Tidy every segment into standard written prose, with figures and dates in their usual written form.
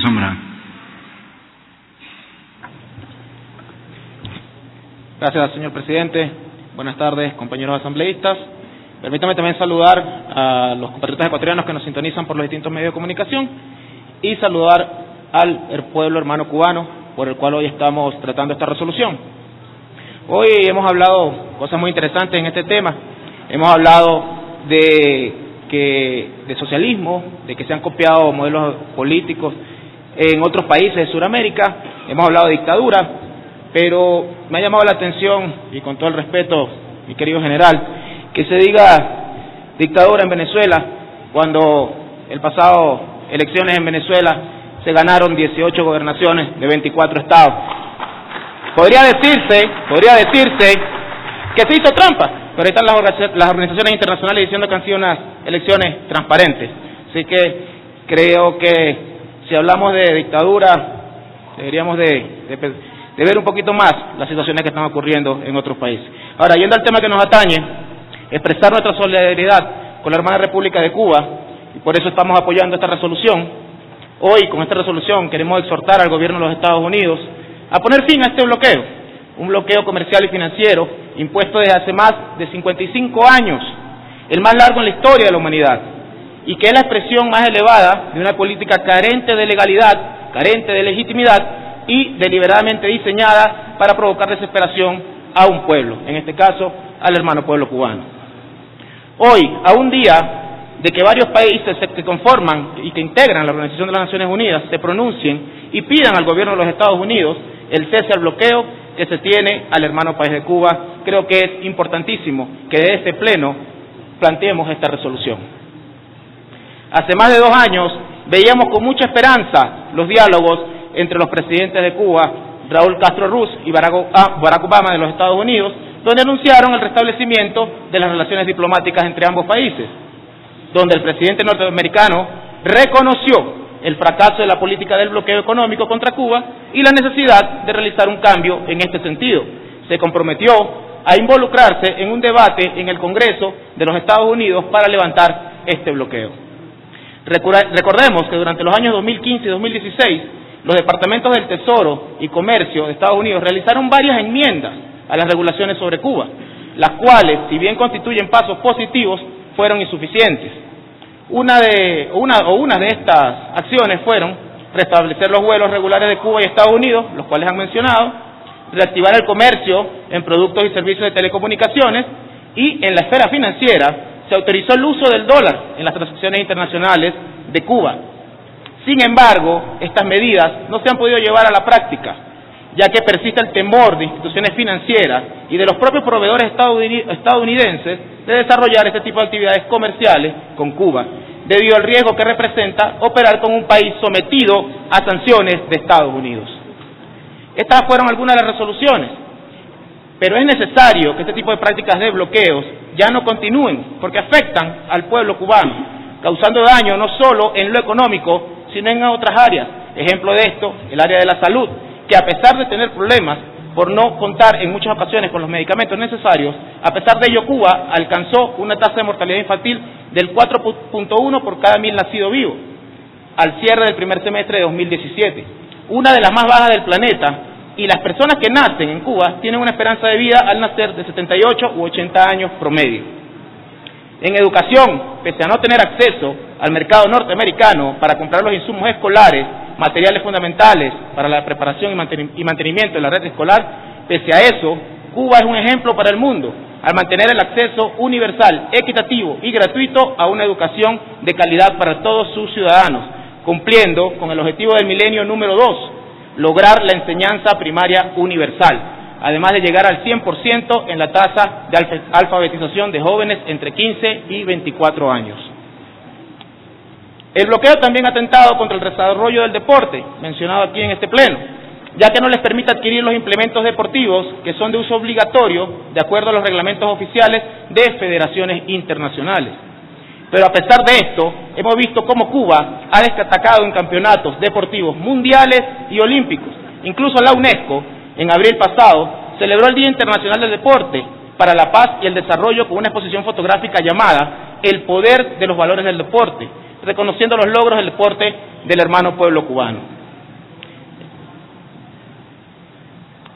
Zambrano. Gracias, señor presidente. Buenas tardes, compañeros asambleístas. Permítame también saludar a los compatriotas ecuatorianos que nos sintonizan por los distintos medios de comunicación y saludar al pueblo hermano cubano por el cual hoy estamos tratando esta resolución. Hoy hemos hablado cosas muy interesantes en este tema. Hemos hablado de socialismo, de que se han copiado modelos políticos en otros países de Sudamérica. Hemos hablado de dictadura, pero me ha llamado la atención, y con todo el respeto, mi querido general, que se diga dictadura en Venezuela cuando el pasado elecciones en Venezuela se ganaron 18 gobernaciones de 24 estados. Podría decirse que se hizo trampa, pero ahí están las organizaciones internacionales diciendo que han sido unas elecciones transparentes. Así que creo que si hablamos de dictadura, deberíamos de ver un poquito más las situaciones que están ocurriendo en otros países. Ahora, yendo al tema que nos atañe, expresar nuestra solidaridad con la hermana República de Cuba, y por eso estamos apoyando esta resolución. Hoy, con esta resolución, queremos exhortar al gobierno de los Estados Unidos a poner fin a este bloqueo, un bloqueo comercial y financiero impuesto desde hace más de 55 años, el más largo en la historia de la humanidad, y que es la expresión más elevada de una política carente de legalidad, carente de legitimidad y deliberadamente diseñada para provocar desesperación a un pueblo, en este caso al hermano pueblo cubano. Hoy, a un día de que varios países que conforman y que integran la Organización de las Naciones Unidas se pronuncien y pidan al gobierno de los Estados Unidos el cese al bloqueo que se tiene al hermano país de Cuba, creo que es importantísimo que desde este pleno planteemos esta resolución. Hace más de 2 años veíamos con mucha esperanza los diálogos entre los presidentes de Cuba, Raúl Castro Ruz y Barack Obama de los Estados Unidos, donde anunciaron el restablecimiento de las relaciones diplomáticas entre ambos países, donde el presidente norteamericano reconoció el fracaso de la política del bloqueo económico contra Cuba y la necesidad de realizar un cambio en este sentido. Se comprometió a involucrarse en un debate en el Congreso de los Estados Unidos para levantar este bloqueo. Recordemos que durante los años 2015 y 2016, los departamentos del Tesoro y Comercio de Estados Unidos realizaron varias enmiendas a las regulaciones sobre Cuba, las cuales, si bien constituyen pasos positivos, fueron insuficientes. Una de estas acciones fueron restablecer los vuelos regulares de Cuba y Estados Unidos, los cuales han mencionado, reactivar el comercio en productos y servicios de telecomunicaciones, y en la esfera financiera se autorizó el uso del dólar en las transacciones internacionales de Cuba. Sin embargo, estas medidas no se han podido llevar a la práctica, ya que persiste el temor de instituciones financieras y de los propios proveedores estadounidenses de desarrollar este tipo de actividades comerciales con Cuba, debido al riesgo que representa operar con un país sometido a sanciones de Estados Unidos. Estas fueron algunas de las resoluciones, pero es necesario que este tipo de prácticas de bloqueos ya no continúen, porque afectan al pueblo cubano, causando daño no solo en lo económico, sino en otras áreas. Ejemplo de esto, el área de la salud, que a pesar de tener problemas por no contar en muchas ocasiones con los medicamentos necesarios, a pesar de ello Cuba alcanzó una tasa de mortalidad infantil del 4.1 por cada 1000 nacidos vivos, al cierre del primer semestre de 2017, una de las más bajas del planeta, y las personas que nacen en Cuba tienen una esperanza de vida al nacer de 78 u 80 años promedio. En educación, pese a no tener acceso al mercado norteamericano para comprar los insumos escolares, materiales fundamentales para la preparación y mantenimiento de la red escolar, pese a eso, Cuba es un ejemplo para el mundo al mantener el acceso universal, equitativo y gratuito a una educación de calidad para todos sus ciudadanos, cumpliendo con el objetivo del milenio número 2, lograr la enseñanza primaria universal, además de llegar al 100% en la tasa de alfabetización de jóvenes entre 15 y 24 años. El bloqueo también ha atentado contra el desarrollo del deporte, mencionado aquí en este pleno, ya que no les permite adquirir los implementos deportivos que son de uso obligatorio de acuerdo a los reglamentos oficiales de federaciones internacionales. Pero a pesar de esto, hemos visto cómo Cuba ha destacado en campeonatos deportivos mundiales y olímpicos. Incluso la UNESCO, en abril pasado, celebró el Día Internacional del Deporte para la Paz y el Desarrollo con una exposición fotográfica llamada El Poder de los Valores del Deporte, reconociendo los logros del deporte del hermano pueblo cubano.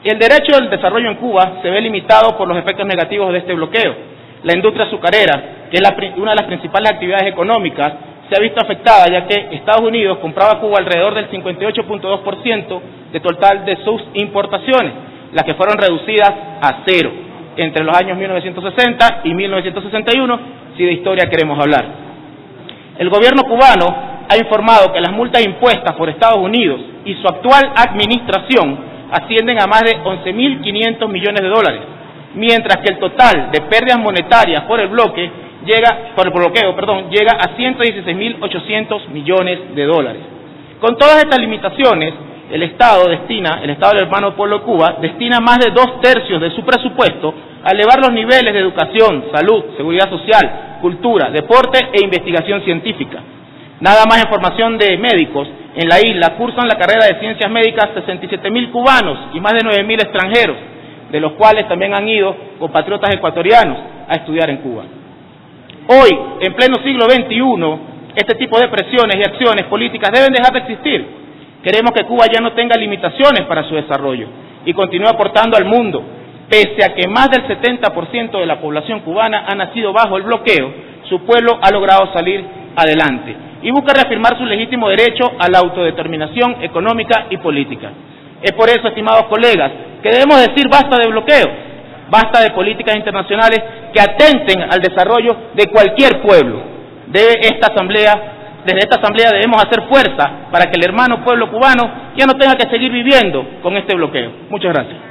El derecho del desarrollo en Cuba se ve limitado por los efectos negativos de este bloqueo. La industria azucarera, que es una de las principales actividades económicas, se ha visto afectada, ya que Estados Unidos compraba a Cuba alrededor del 58.2% de total de sus importaciones, las que fueron reducidas a cero entre los años 1960 y 1961, si de historia queremos hablar. El gobierno cubano ha informado que las multas impuestas por Estados Unidos y su actual administración ascienden a más de 11.500 millones de dólares, mientras que el total de pérdidas monetarias por el bloqueo llega a 116.800 millones de dólares. Con todas estas limitaciones, el Estado del hermano pueblo de Cuba, destina más de 2/3 de su presupuesto a elevar los niveles de educación, salud, seguridad social, cultura, deporte e investigación científica. Nada más en formación de médicos, en la isla cursan la carrera de ciencias médicas 67.000 cubanos y más de 9.000 extranjeros, de los cuales también han ido compatriotas ecuatorianos a estudiar en Cuba. Hoy, en pleno siglo XXI, este tipo de presiones y acciones políticas deben dejar de existir. Queremos que Cuba ya no tenga limitaciones para su desarrollo y continúe aportando al mundo. Pese a que más del 70% de la población cubana ha nacido bajo el bloqueo, su pueblo ha logrado salir adelante y busca reafirmar su legítimo derecho a la autodeterminación económica y política. Es por eso, estimados colegas, que debemos decir basta de bloqueo, basta de políticas internacionales que atenten al desarrollo de cualquier pueblo. Desde esta asamblea debemos hacer fuerza para que el hermano pueblo cubano ya no tenga que seguir viviendo con este bloqueo. Muchas gracias.